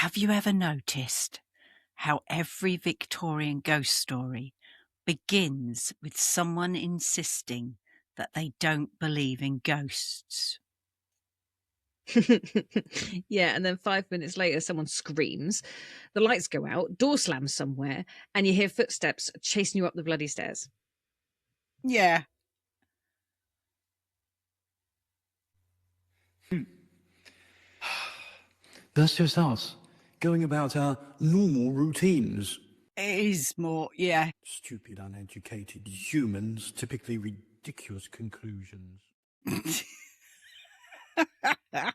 Have you ever noticed how every Victorian ghost story begins with someone insisting that they don't believe in ghosts? Yeah, and then 5 minutes later, someone screams, the lights go out, door slams somewhere, and you hear footsteps chasing you up the bloody stairs. Yeah. That's just us, going about our normal routines. It is more, yeah. Stupid, uneducated humans, typically ridiculous conclusions.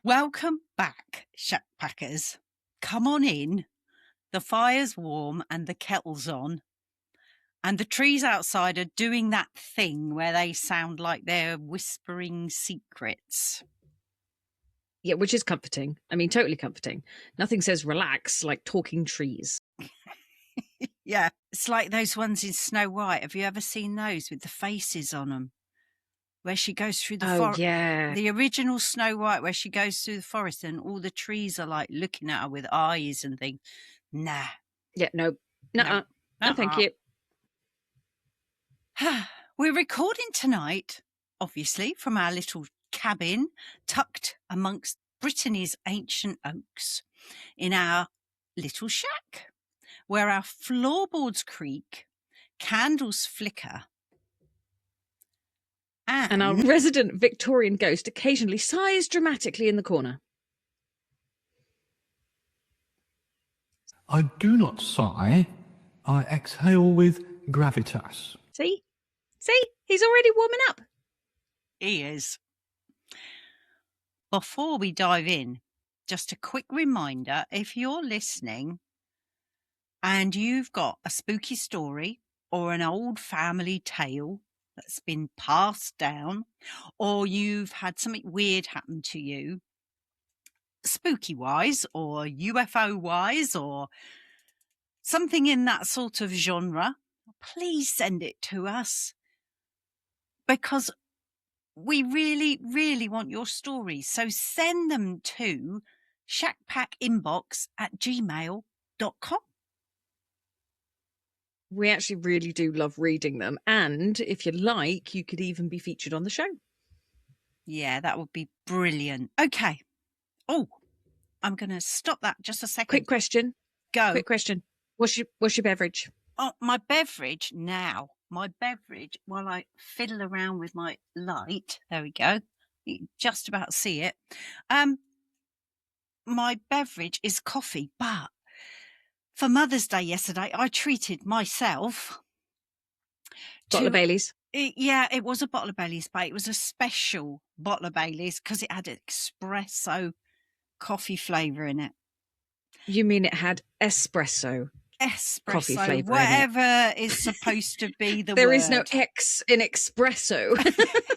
Welcome back, Shack Packers. Come on in. The fire's warm and the kettle's on. And the trees outside are doing that thing where they sound like they're whispering secrets. Yeah, which is comforting. I mean, totally comforting. Nothing says relax like talking trees. Yeah, it's like those ones in Snow White. Have you ever seen those with the faces on them? Where she goes through the forest. Yeah. The original Snow White, where she goes through the forest and all the trees are like looking at her with eyes and things. Nah. Yeah, no. No, thank you. We're recording tonight, obviously, from our little cabin tucked amongst Brittany's ancient oaks in our little shack, where our floorboards creak, candles flicker, and our resident Victorian ghost occasionally sighs dramatically in the corner. I do not sigh. I exhale with gravitas. See? He's already warming up. He is. Before we dive in, just a quick reminder, if you're listening and you've got a spooky story or an old family tale that's been passed down, or you've had something weird happen to you, spooky-wise or UFO-wise or something in that sort of genre, please send it to us, because we really, really want your stories. So send them to shackpackinbox@gmail.com. We actually really do love reading them. And if you like, you could even be featured on the show. Yeah, that would be brilliant. Okay. Oh, I'm going to stop that just a second. Quick question. Go. Quick question. What's your beverage? Oh, my beverage now. My beverage, while I fiddle around with my light, there we go. You can just about see it. My beverage is coffee, but for Mother's Day yesterday, I treated myself. Bottle of Baileys. It was a bottle of Baileys, but it was a special bottle of Baileys because it had espresso coffee flavour in it. You mean it had espresso? Coffee flavour, whatever is supposed to be the there word. Is no X in espresso.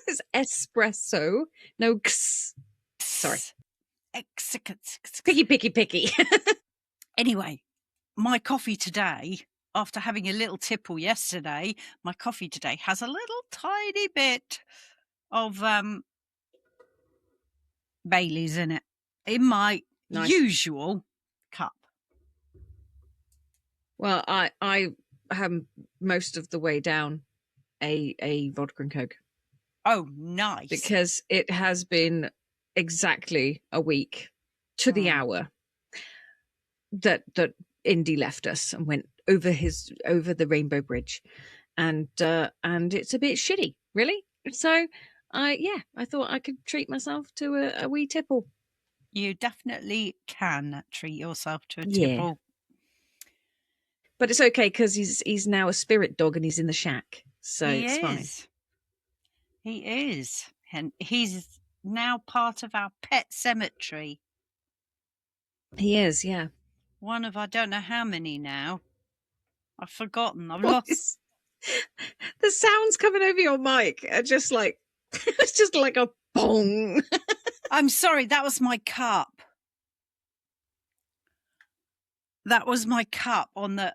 It's espresso, no X. Sorry. Picky. Anyway, my coffee today, after having a little tipple yesterday, my coffee today has a little tiny bit of Baileys in it, in my usual cup. Well, I have most of the way down a vodka and Coke. Oh, nice. Because it has been exactly a week to the hour that Indy left us and went over the Rainbow Bridge, and it's a bit shitty, really. So I thought I could treat myself to a wee tipple. You definitely can treat yourself to a tipple. But it's okay because he's now a spirit dog and he's in the shack, so it's fine. He is, and he's now part of our pet cemetery. He is, yeah. One of I don't know how many now. I've forgotten. I've lost. The sounds coming over your mic are just like it's just like a bong. I'm sorry, that was my cup. That was my cup on the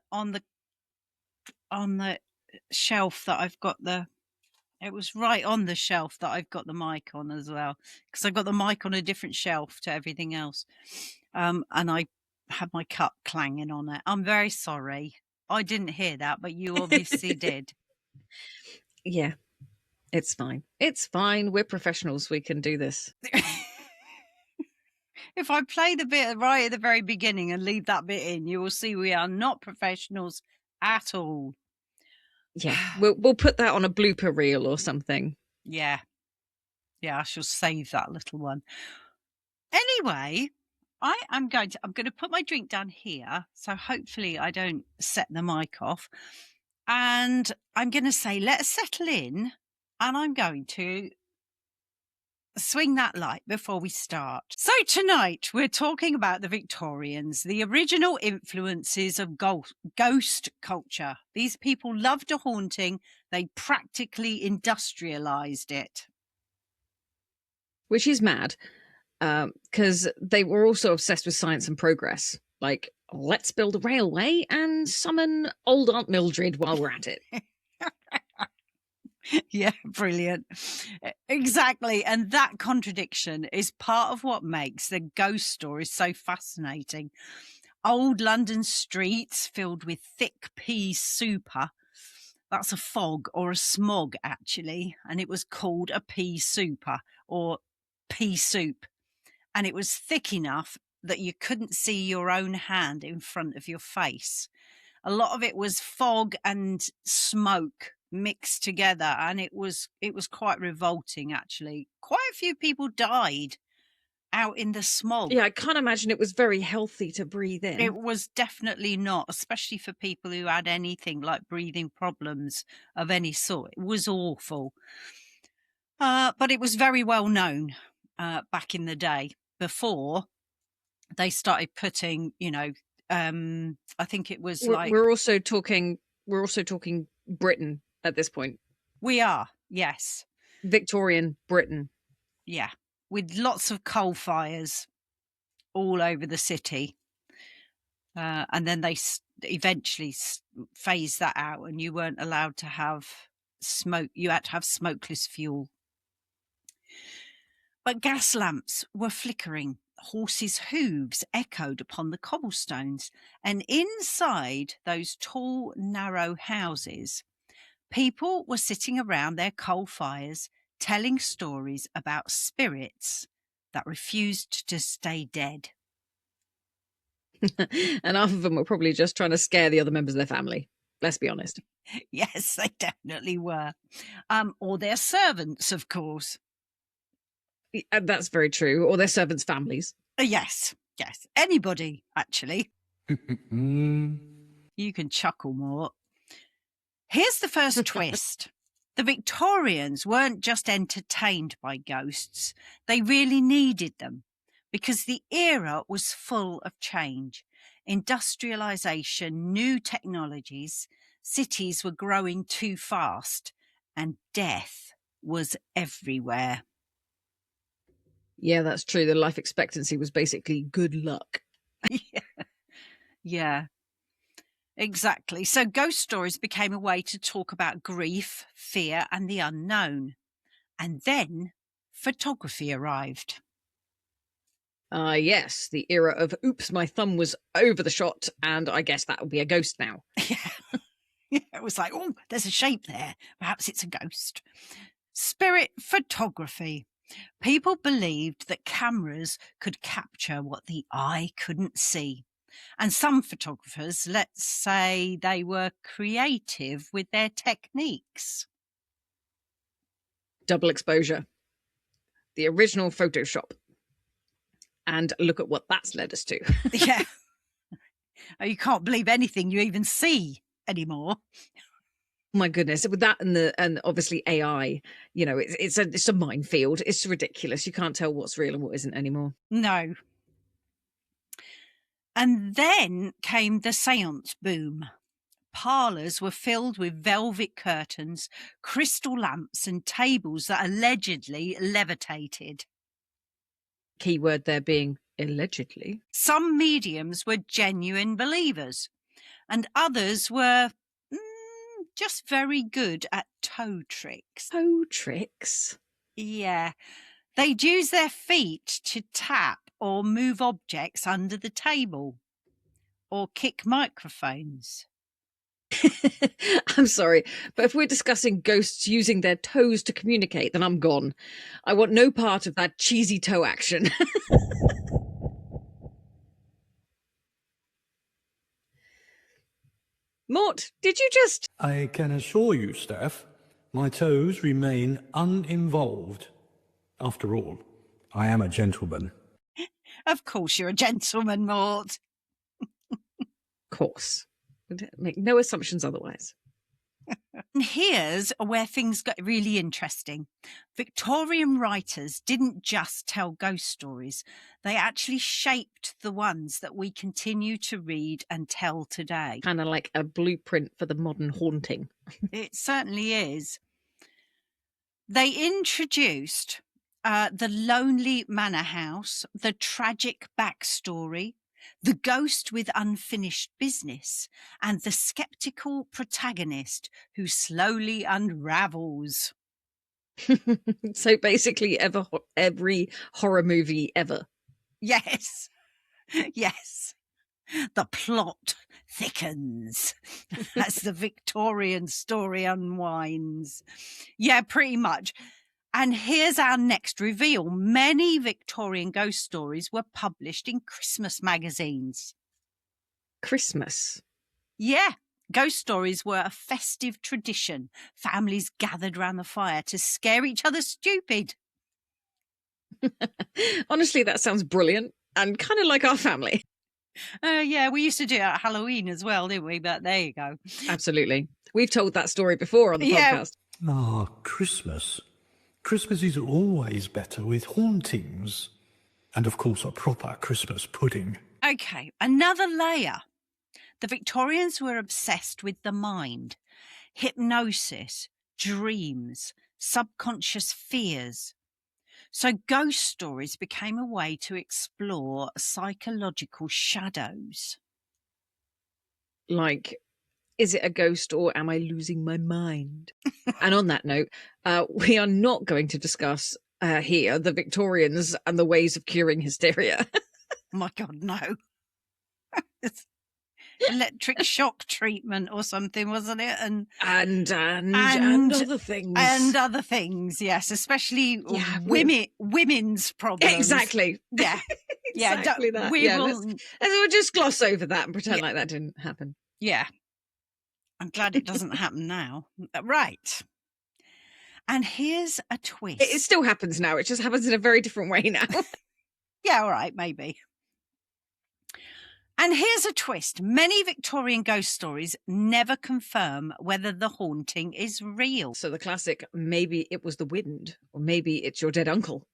shelf that I've got it was right on the shelf that I've got the mic on as well, because I've got the mic on a different shelf to everything else. And I had my cup clanging on it. I'm very sorry. I didn't hear that, but you obviously did. Yeah, it's fine. It's fine. We're professionals. We can do this. If I play the bit right at the very beginning and leave that bit in, you will see we are not professionals at all. Yeah, we'll put that on a blooper reel or something. Yeah. Yeah, I shall save that little one. Anyway, I'm going to put my drink down here, so hopefully I don't set the mic off. And I'm going to say, let's settle in, and I'm going to swing that light before we start. So tonight we're talking about the Victorians, the original influences of ghost culture. These people loved a haunting. They practically industrialized it. Which is mad, because they were also obsessed with science and progress. Like, let's build a railway and summon old Aunt Mildred while we're at it. Yeah, brilliant. Exactly. And that contradiction is part of what makes the ghost stories so fascinating. Old London streets filled with thick pea souper. That's a fog or a smog, actually. And it was called a pea souper or pea soup. And it was thick enough that you couldn't see your own hand in front of your face. A lot of it was fog and smoke mixed together, and it was quite revolting, actually. Quite a few people died out in the smog. Yeah, I can't imagine it was very healthy to breathe in. It was definitely not, especially for people who had anything like breathing problems of any sort. It was awful. But it was very well known back in the day, before they started putting, I think it was we're also talking Britain at this point. We are, yes. Victorian Britain. Yeah, with lots of coal fires all over the city. And then they eventually phased that out, and you weren't allowed to have smoke. You had to have smokeless fuel. But gas lamps were flickering. Horses' hooves echoed upon the cobblestones. And inside those tall, narrow houses, people were sitting around their coal fires telling stories about spirits that refused to stay dead. And half of them were probably just trying to scare the other members of their family. Let's be honest. Yes, they definitely were. Or their servants, of course. That's very true. Or their servants' families. Yes. Anybody, actually. You can chuckle more. Here's the first twist. The Victorians weren't just entertained by ghosts. They really needed them, because the era was full of change. Industrialization, new technologies, cities were growing too fast, and death was everywhere. Yeah, that's true. The life expectancy was basically good luck. Yeah. Exactly. So ghost stories became a way to talk about grief, fear, and the unknown. And then photography arrived. Yes, the era of oops, my thumb was over the shot, and I guess that will be a ghost now. Yeah, it was like, oh, there's a shape there. Perhaps it's a ghost. Spirit photography. People believed that cameras could capture what the eye couldn't see. And some photographers, let's say they were creative with their techniques. Double exposure. The original Photoshop. And look at what that's led us to. Yeah. You can't believe anything you even see anymore. Oh my goodness, with that and obviously AI, it's a minefield. It's ridiculous. You can't tell what's real and what isn't anymore. No. And then came the séance boom. Parlours were filled with velvet curtains, crystal lamps, and tables that allegedly levitated. Keyword there being allegedly. Some mediums were genuine believers, and others were just very good at toe tricks. Toe tricks? Yeah. They'd use their feet to tap or move objects under the table. or kick microphones. I'm sorry, but if we're discussing ghosts using their toes to communicate, then I'm gone. I want no part of that cheesy toe action. Mort, did you just... I can assure you, Steph, my toes remain uninvolved. After all, I am a gentleman. Of course you're a gentleman, Mort. Of course. Make no assumptions otherwise. And here's where things got really interesting. Victorian writers didn't just tell ghost stories. They actually shaped the ones that we continue to read and tell today. Kind of like a blueprint for the modern haunting. It certainly is. They introduced the lonely manor house, the tragic backstory, the ghost with unfinished business, and the skeptical protagonist who slowly unravels. So basically every horror movie ever. Yes. Yes. The plot thickens as the Victorian story unwinds. Yeah, pretty much. And here's our next reveal. Many Victorian ghost stories were published in Christmas magazines. Christmas? Yeah, ghost stories were a festive tradition. Families gathered round the fire to scare each other stupid. Honestly, that sounds brilliant and kind of like our family. Yeah, we used to do it at Halloween as well, didn't we? But there you go. Absolutely. We've told that story before on the podcast. Ah, Christmas. Christmas is always better with hauntings. And of course, a proper Christmas pudding. Okay, another layer. The Victorians were obsessed with the mind, hypnosis, dreams, subconscious fears. So ghost stories became a way to explore psychological shadows. Like, is it a ghost or am I losing my mind? And on that note, we are not going to discuss here the Victorians and the ways of curing hysteria. Oh my God, no. It's electric shock treatment or something, wasn't it? And other things. And other things, yes, especially women's problems. Exactly. Yeah. Yeah, exactly that. We'll just gloss over that and pretend like that didn't happen. Yeah. I'm glad it doesn't happen now. Right. And here's a twist. It still happens now. It just happens in a very different way now. Yeah, all right, maybe. And here's a twist. Many Victorian ghost stories never confirm whether the haunting is real. So the classic, maybe it was the wind, or maybe it's your dead uncle.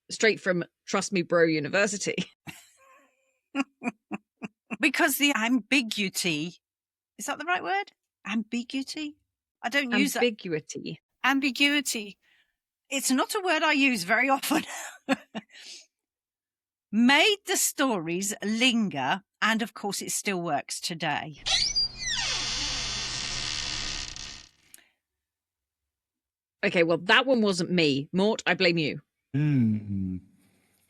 Straight from Trust Me Bro University. Because the ambiguity, is that the right word? Ambiguity? I don't use that. Ambiguity. It's not a word I use very often. Made the stories linger, and of course it still works today. Okay, well, that one wasn't me. Mort, I blame you.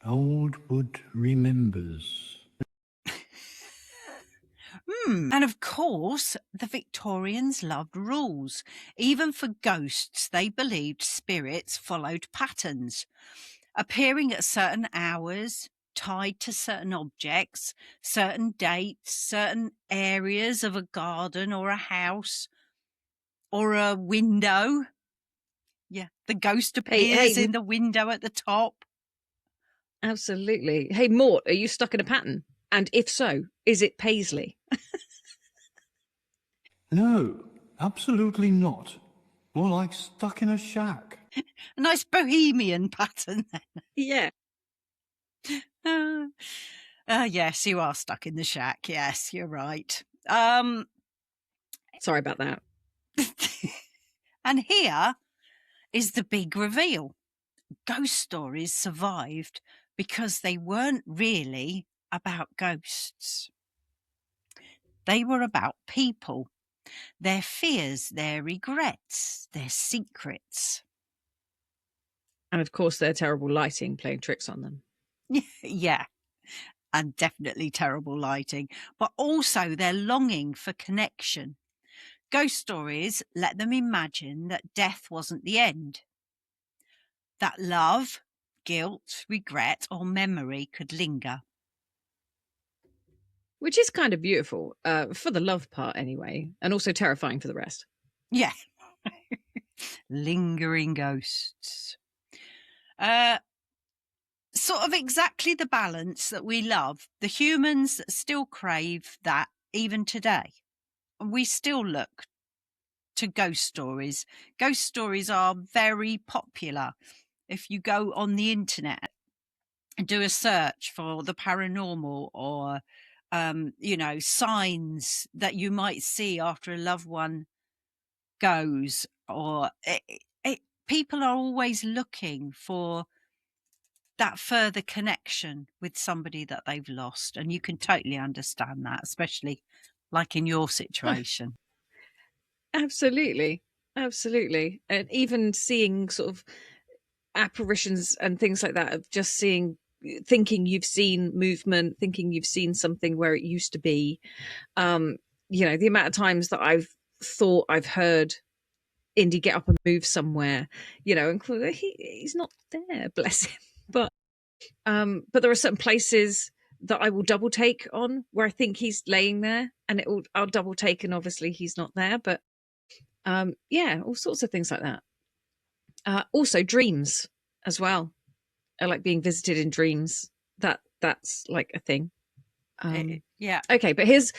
Old wood remembers. And of course, the Victorians loved rules. Even for ghosts, they believed spirits followed patterns, appearing at certain hours, tied to certain objects, certain dates, certain areas of a garden or a house or a window. Yeah, the ghost appears in the window at the top. Absolutely. Hey, Mort, are you stuck in a pattern? And if so, is it Paisley? No, absolutely not. More like stuck in a shack. A nice bohemian pattern then. Yeah. Yes, you are stuck in the shack. Yes, you're right. Sorry about that. And here is the big reveal. Ghost stories survived because they weren't really about ghosts. They were about people, their fears, their regrets, their secrets. And of course, their terrible lighting playing tricks on them. Yeah. and definitely terrible lighting, but also their longing for connection. Ghost stories let them imagine that death wasn't the end, that love, guilt, regret, or memory could linger. Which is kind of beautiful, for the love part anyway, and also terrifying for the rest. Yeah. Lingering ghosts. Sort of exactly the balance that we love. The humans still crave that even today. We still look to ghost stories. Ghost stories are very popular. If you go on the internet and do a search for the paranormal or, signs that you might see after a loved one goes, or people are always looking for that further connection with somebody that they've lost. And you can totally understand that, especially like in your situation. Absolutely. Absolutely. And even seeing sort of apparitions and things like that, of just thinking you've seen movement, thinking you've seen something where it used to be. The amount of times that I've thought I've heard Indy get up and move somewhere, and he's not there, bless him. But there are certain places that I will double take on where I think he's laying there, and I'll double take, and obviously he's not there. But all sorts of things like that. Also dreams as well. I like being visited in dreams. That's like a thing. Yeah. Okay, but here's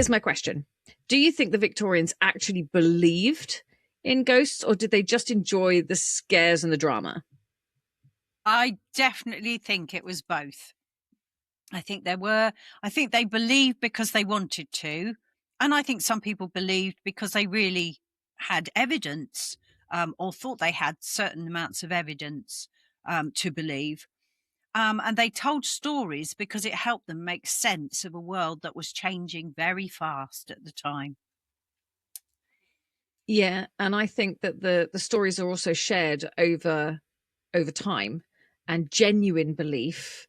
my question. Do you think the Victorians actually believed in ghosts, or did they just enjoy the scares and the drama? I definitely think it was both. I think they believed because they wanted to. And I think some people believed because they really had evidence, or thought they had certain amounts of evidence to believe. And they told stories because it helped them make sense of a world that was changing very fast at the time. Yeah, and I think that the stories are also shared over time, and genuine belief,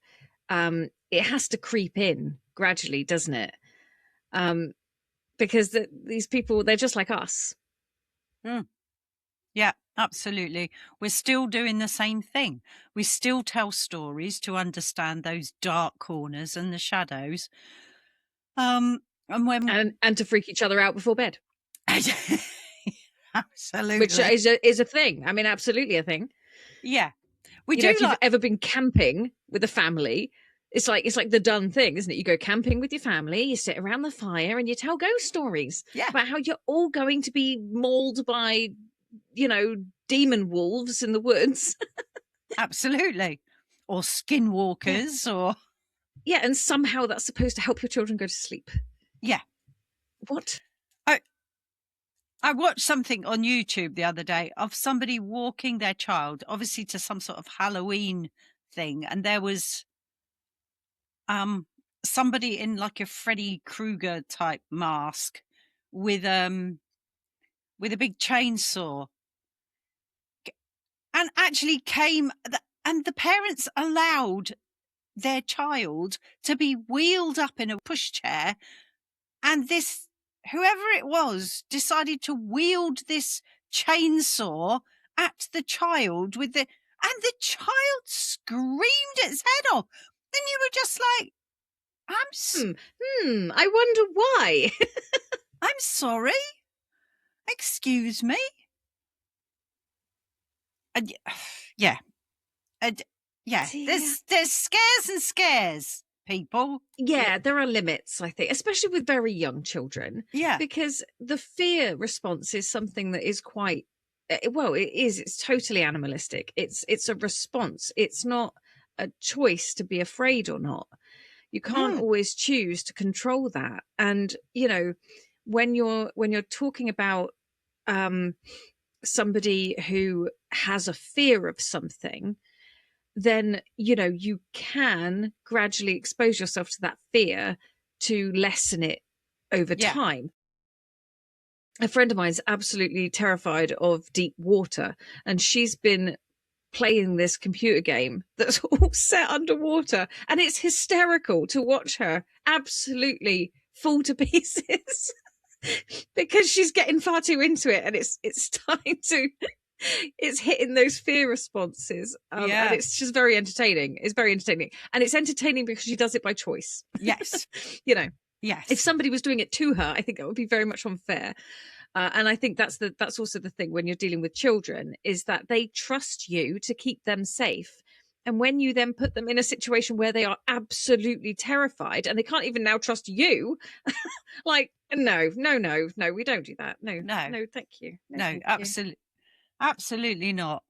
it has to creep in gradually, doesn't it? Because these people, they're just like us. Yeah, absolutely. We're still doing the same thing. We still tell stories to understand those dark corners and the shadows. And to freak each other out before bed. Absolutely. Which is a thing. I mean, absolutely a thing. Yeah. If you've ever been camping with a family, it's like the done thing, isn't it? You go camping with your family, you sit around the fire and you tell ghost stories about how you're all going to be mauled by, demon wolves in the woods. Absolutely. Or skinwalkers or... Yeah, and somehow that's supposed to help your children go to sleep. Yeah. What? I watched something on YouTube the other day of somebody walking their child, obviously to some sort of Halloween thing, and there was somebody in like a Freddy Krueger type mask with a big chainsaw, and actually and the parents allowed their child to be wheeled up in a pushchair, and this whoever it was decided to wield this chainsaw at the child and the child screamed its head off. Then you were just like, I wonder why. I'm sorry. Excuse me. And yeah. And yeah, there's scares and scares, people. Yeah, there are limits, I think, especially with very young children. Yeah. Because the fear response is something that is quite, it's totally animalistic. It's a response. It's not a choice to be afraid or not. You can't always choose to control that. And, when you're talking about somebody who has a fear of something, then you can gradually expose yourself to that fear to lessen it over time. A friend of mine is absolutely terrified of deep water, and she's been playing this computer game that's all set underwater, and it's hysterical to watch her absolutely fall to pieces because she's getting far too into it, and it's starting to it's hitting those fear responses, and it's just very entertaining. It's very entertaining, and it's entertaining because she does it by choice. Yes. You know, Yes. if somebody was doing it to her, I think that would be very much unfair. And I think that's also the thing when you're dealing with children, is that they trust you to keep them safe. And when you then put them in a situation where they are absolutely terrified and they can't even now trust you, like, no, we don't do that. No, thank you. No, absolutely not.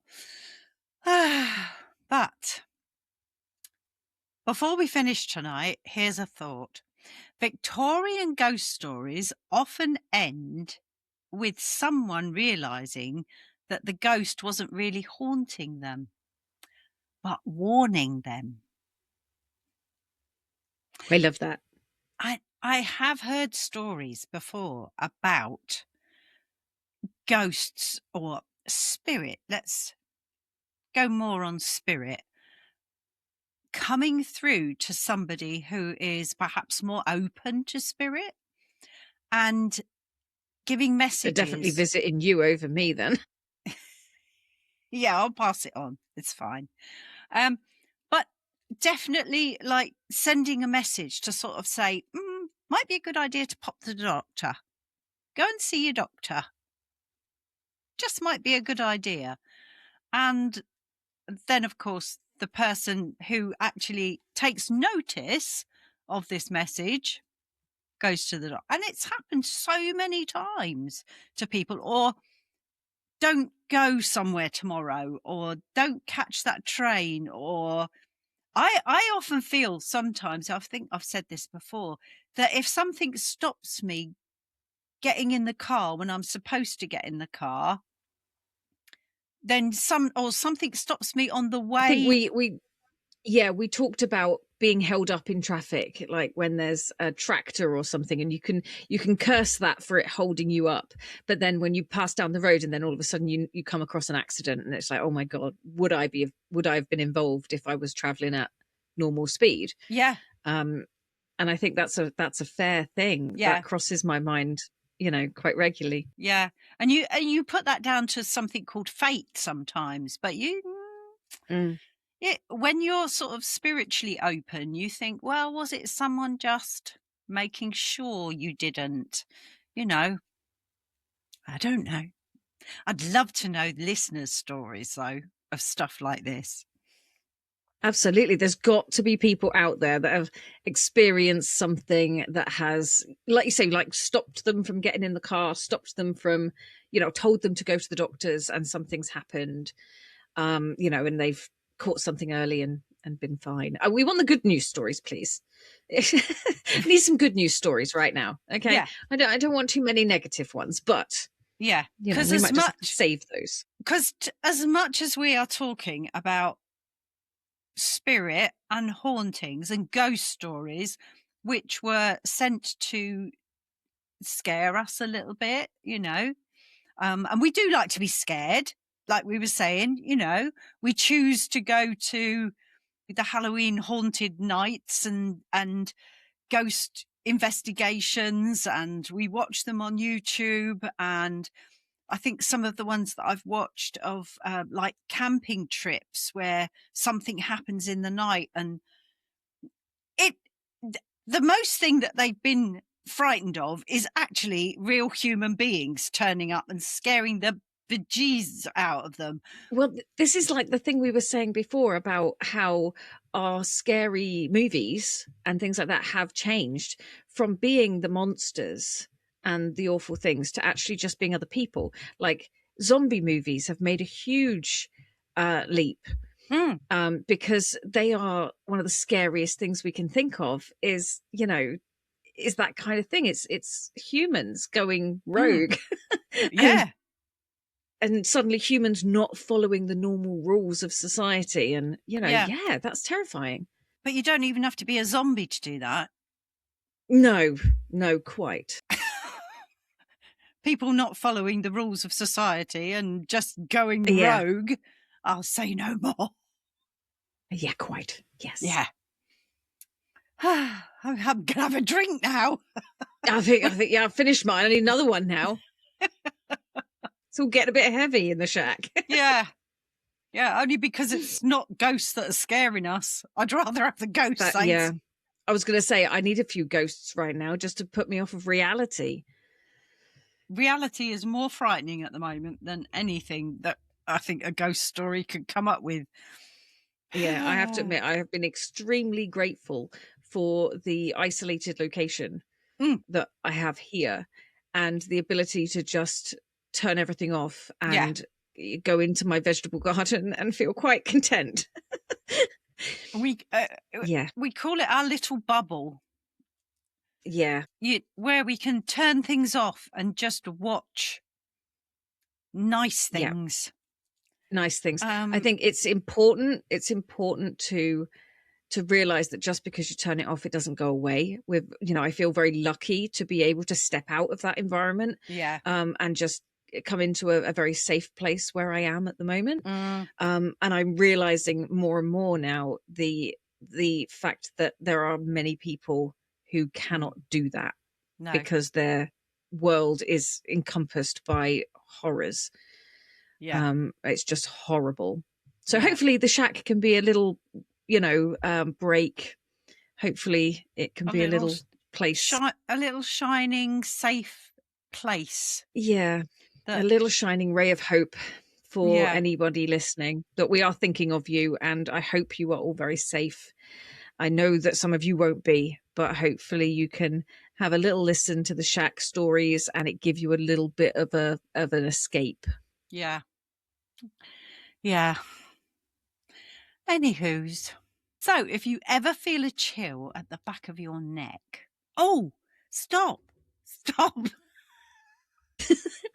But before we finish tonight, here's a thought. Victorian ghost stories often end with someone realizing that the ghost wasn't really haunting them, but warning them. I love that. I have heard stories before about ghosts or spirit. Let's go more on spirit. Coming through to somebody who is perhaps more open to spirit and giving messages. They're definitely visiting you over me then. Yeah, I'll pass it on. It's fine. But definitely like sending a message to sort of say, might be a good idea to pop to the doctor. Go and see your doctor. Just might be a good idea. And then, of course, the person who actually takes notice of this message goes to the doctor. And it's happened so many times to people. Or don't go somewhere tomorrow, or don't catch that train. Or I often feel sometimes, I think I've said this before, that if something stops me getting in the car when I'm supposed to get in the car, then something stops me on the way. I think we talked about being held up in traffic, like when there's a tractor or something, and you can curse that for it holding you up. But then when you pass down the road and then all of a sudden you come across an accident, and it's like, oh my God, would I have been involved if I was traveling at normal speed? Yeah. And I think that's a fair thing. Yeah. That crosses my mind, quite regularly. Yeah. And you put that down to something called fate sometimes, but when you're sort of spiritually open, you think, well, was it someone just making sure you didn't? I don't know. I'd love to know listeners' stories, though, of stuff like this. Absolutely. There's got to be people out there that have experienced something that has, like you say, like stopped them from getting in the car, stopped them from, told them to go to the doctors, and something's happened, and they've caught something early and been fine. We want the good news stories, please. Need some good news stories right now. Okay. Yeah. I don't want too many negative ones, but yeah, because we might just save those. Because as much as we are talking about spirit and hauntings and ghost stories, which were sent to scare us a little bit, and we do like to be scared, like we were saying, we choose to go to the Halloween haunted nights and ghost investigations, and we watch them on YouTube. And I think some of the ones that I've watched of like camping trips where something happens in the night, and the most thing that they've been frightened of is actually real human beings turning up and scaring the bejesus out of them. Well, this is like the thing we were saying before about how our scary movies and things like that have changed from being the monsters and the awful things to actually just being other people. Like zombie movies have made a huge leap. Because they are one of the scariest things we can think of is that kind of thing. It's humans going rogue. Yeah. And suddenly humans not following the normal rules of society. And, yeah, that's terrifying. But you don't even have to be a zombie to do that. No, quite. People not following the rules of society and just going rogue. I'll say no more. Yeah, quite. Yes. Yeah. I'm going to have a drink now. I think, yeah, I've finished mine. I need another one now. It's all getting a bit heavy in the shack. Yeah. Yeah, only because it's not ghosts that are scaring us. I'd rather have the ghosts. Yeah. I was going to say, I need a few ghosts right now just to put me off of reality. Reality is more frightening at the moment than anything that I think a ghost story could come up with. Yeah, I have to admit, I have been extremely grateful for the isolated location that I have here and the ability to just turn everything off and go into my vegetable garden and feel quite content. We call it our little bubble. Yeah. Where we can turn things off and just watch nice things. Nice things. I think it's important. It's important to realize that just because you turn it off, it doesn't go away. I feel very lucky to be able to step out of that environment. Yeah. And just come into a very safe place where I am at the moment. And I'm realizing more and more now the fact that there are many people who cannot do that because their world is encompassed by horrors. Yeah. It's just horrible. So hopefully the shack can be a little, break. Hopefully it can be a little place. A little shining, safe place. Yeah. A little shining ray of hope for anybody listening, that we are thinking of you, and I hope you are all very safe. I know that some of you won't be, but hopefully you can have a little listen to the shack stories and it give you a little bit of an escape. Yeah. Yeah. Anywho's. So if you ever feel a chill at the back of your neck, stop.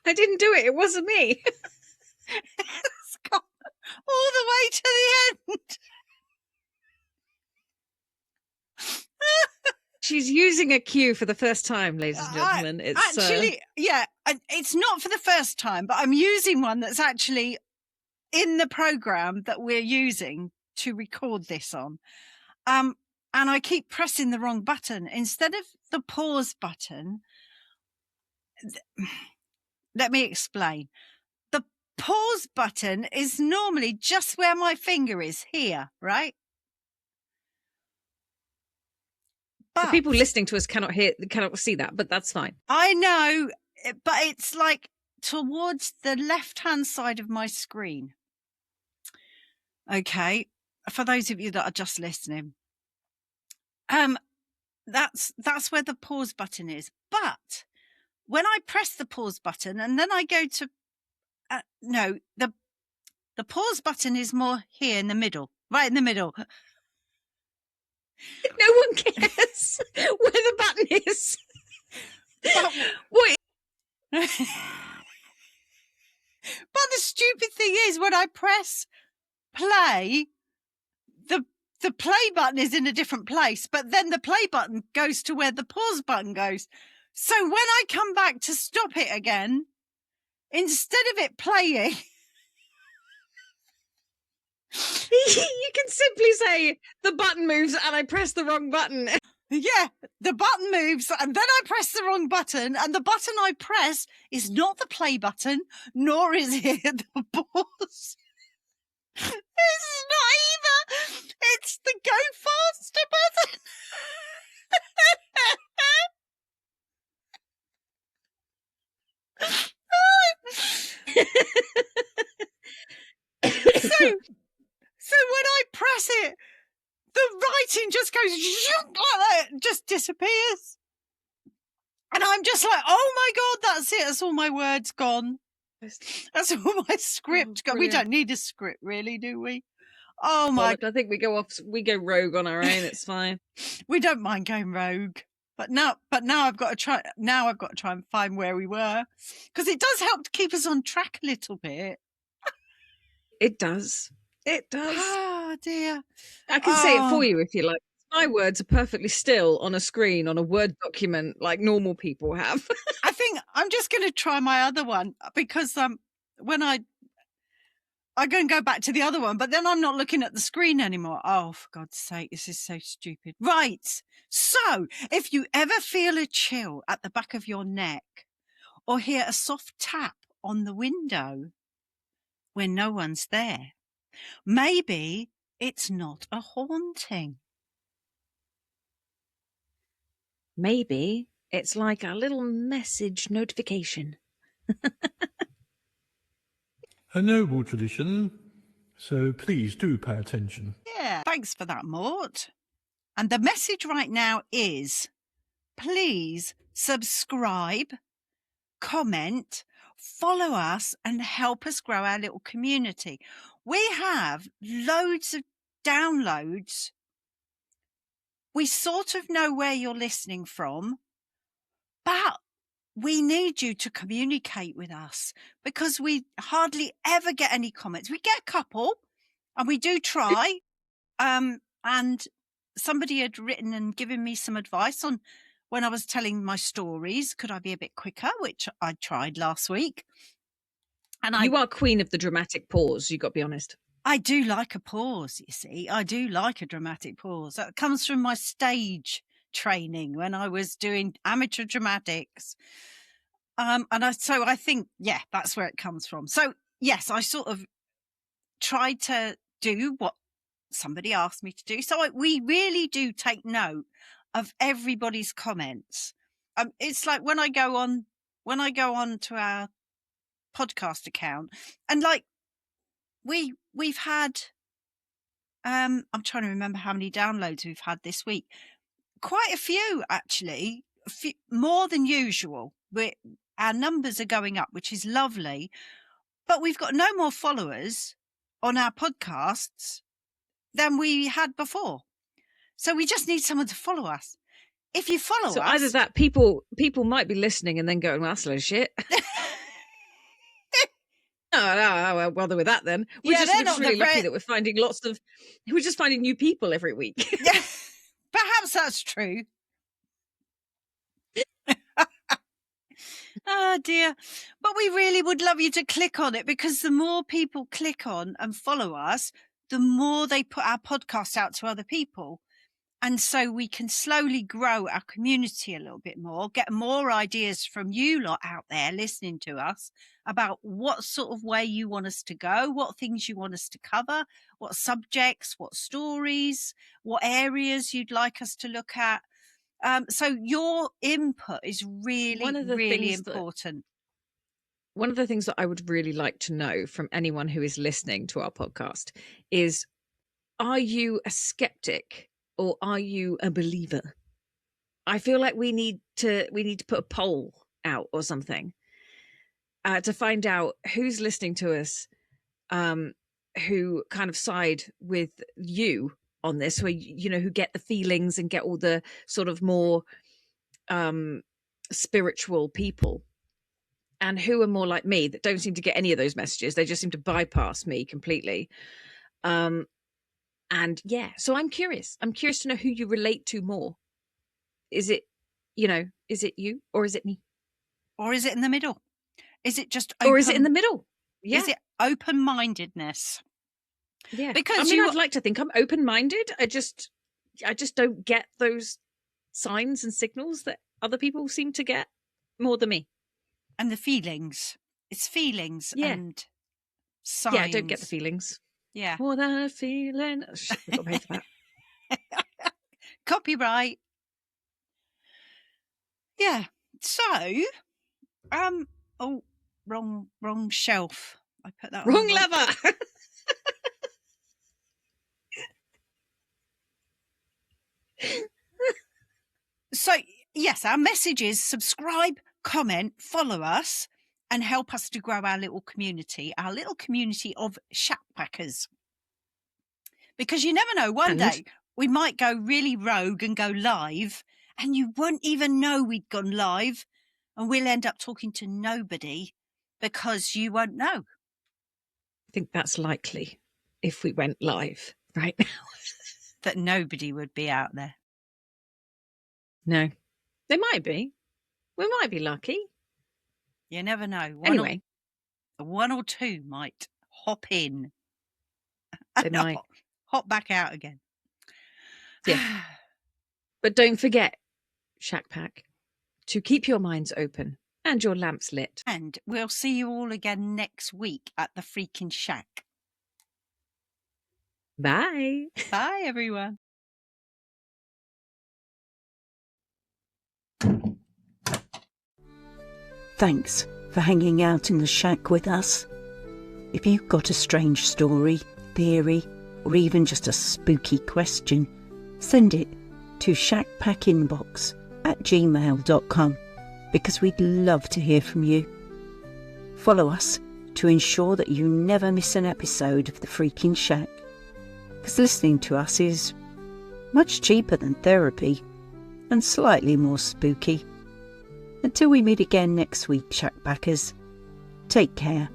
I didn't do it. It wasn't me. It's gone all the way to the end. She's using a cue for the first time, ladies and gentlemen. It's actually, it's not for the first time, but I'm using one that's actually in the program that we're using to record this on. And I keep pressing the wrong button. Instead of the pause button, let me explain. The pause button is normally just where my finger is here, right? But the people listening to us cannot see that, but that's fine. I know, but it's like towards the left-hand side of my screen. Okay, for those of you that are just listening, that's where the pause button is. But when I press the pause button and then I go to the pause button is more here in the middle, right in the middle. No one cares where the button is. What? But the stupid thing is, when I press play, the play button is in a different place, but then the play button goes to where the pause button goes. So when I come back to stop it again, instead of it playing, you can simply say the button moves and I press the wrong button. Yeah, the button moves and then I press the wrong button, and the button I press is not the play button, nor is it the pause. It's not either. It's the go faster button. So when I press it, the writing just goes like that, just disappears. And I'm just like, oh my God, that's it. That's all my words gone. That's all my script gone. We don't need a script, really, do we? Oh my! I think we go rogue on our own. It's fine. We don't mind going rogue, but now I've got to try. Now I've got to try and find where we were, because it does help to keep us on track a little bit. It does. It does. Oh dear! I can say it for you if you like. My words are perfectly still on a screen on a Word document like normal people have. I think I'm just going to try my other one, because when I I'm going to go back to the other one, but then I'm not looking at the screen anymore. Oh, for God's sake, this is so stupid. Right. So if you ever feel a chill at the back of your neck or hear a soft tap on the window when no one's there, maybe it's not a haunting. Maybe it's like a little message notification. A noble tradition, so please do pay attention. Yeah, thanks for that, Mort. And the message right now is, please subscribe, comment, follow us and help us grow our little community. We have loads of downloads. We sort of know where you're listening from, but we need you to communicate with us because we hardly ever get any comments. We get a couple and we do try. And somebody had written and given me some advice on when I was telling my stories, could I be a bit quicker, which I tried last week. And You are queen of the dramatic pause, you've got to be honest. I do like a pause, you see. I do like a dramatic pause. That comes from my stage training when I was doing amateur dramatics. So I think, yeah, that's where it comes from. So, yes, I sort of tried to do what somebody asked me to do. So we really do take note of everybody's comments. It's like when I go on to our podcast account and like we've had, I'm trying to remember how many downloads we've had this week. Quite a few, actually, more than usual. Our numbers are going up, which is lovely, but we've got no more followers on our podcasts than we had before. So we just need someone to follow us. If you follow us... So either that, people might be listening and then going, well, that's a load of shit. No, I won't bother with that then. We're just really lucky that we're finding we're just finding new people every week. Yeah, perhaps that's true. Oh dear. But we really would love you to click on it because the more people click on and follow us, the more they put our podcast out to other people. And so we can slowly grow our community a little bit more, get more ideas from you lot out there listening to us about what sort of way you want us to go, what things you want us to cover, what subjects, what stories, what areas you'd like us to look at. So your input is really, really important. One of the things that I would really like to know from anyone who is listening to our podcast is, are you a skeptic or are you a believer? I feel like we need to put a poll out or something to find out who's listening to us, who kind of side with you on this, where who get the feelings and get all the sort of more spiritual people, and who are more like me that don't seem to get any of those messages. They just seem to bypass me completely. And yeah, so I'm curious to know who you relate to more. Is it you or is it me? Or is it in the middle? Is it just open? Or is it in the middle? Yeah. Is it open-mindedness? Yeah. Because I'd like to think I'm open-minded. I just don't get those signs and signals that other people seem to get more than me. And the feelings. It's feelings and signs. Yeah, I don't get the feelings. Yeah. More than a feeling. Oh, shit, we've got to pay for that. Copyright. Yeah. So, oh, wrong shelf. I put that wrong lever. So, yes, our message is subscribe, comment, follow us, and help us to grow our little community of shackpackers. Because you never know, one day we might go really rogue and go live, and you won't even know we'd gone live, and we'll end up talking to nobody because you won't know. I think that's likely if we went live right now. That nobody would be out there. No, they might be. We might be lucky. You never know. Anyway, one or two might hop in. They might. Hop back out again. Yeah. But don't forget, Shack Pack, to keep your minds open and your lamps lit. And we'll see you all again next week at the Freakin Shack. Bye. Bye, everyone. Thanks for hanging out in the shack with us. If you've got a strange story, theory, or even just a spooky question, send it to shackpackinbox@gmail.com because we'd love to hear from you. Follow us to ensure that you never miss an episode of the Freakin Shack, because listening to us is much cheaper than therapy and slightly more spooky. Until we meet again next week, Shackpackers, take care.